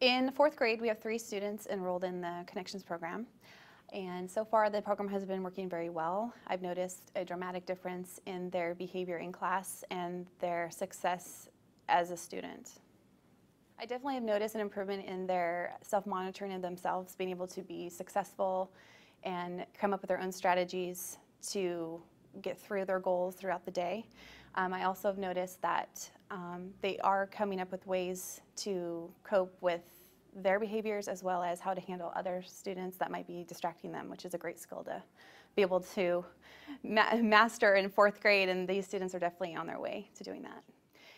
In fourth grade, we have 3 students enrolled in the Connections program. And so far, the program has been working very well. I've noticed a dramatic difference in their behavior in class and their success as a student. I definitely have noticed an improvement in their self-monitoring of themselves, being able to be successful and come up with their own strategies to get through their goals throughout the day. I also have noticed that they are coming up with ways to cope with their behaviors as well as how to handle other students that might be distracting them, which is a great skill to be able to master in fourth grade, and these students are definitely on their way to doing that.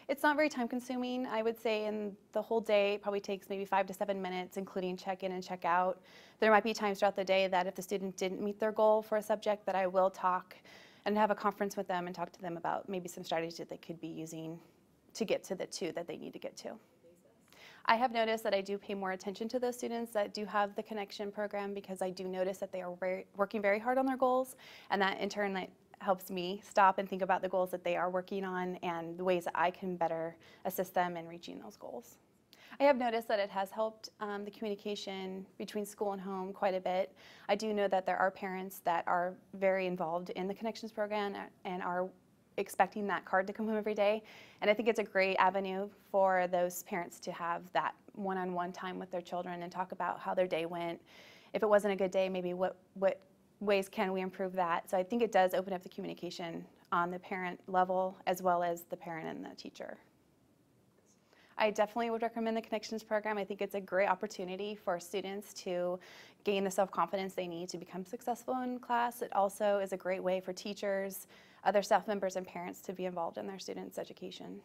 It's not very time consuming. I would say in the whole day it probably takes maybe 5 to 7 minutes, including check-in and check-out. There might be times throughout the day that if the student didn't meet their goal for a subject, that I will talk and have a conference with them and talk to them about maybe some strategies that they could be using to get to the 2 that they need to get to. I have noticed that I do pay more attention to those students that do have the Connection program, because I do notice that they are working very hard on their goals, and that in turn helps me stop and think about the goals that they are working on and the ways that I can better assist them in reaching those goals. I have noticed that it has helped the communication between school and home quite a bit. I do know that there are parents that are very involved in the Connections program and are expecting that card to come home every day. And I think it's a great avenue for those parents to have that one-on-one time with their children and talk about how their day went. If it wasn't a good day, maybe what ways can we improve that? So I think it does open up the communication on the parent level as well as the parent and the teacher. I definitely would recommend the Connections program. I think it's a great opportunity for students to gain the self-confidence they need to become successful in class. It also is a great way for teachers, other staff members, and parents to be involved in their students' education.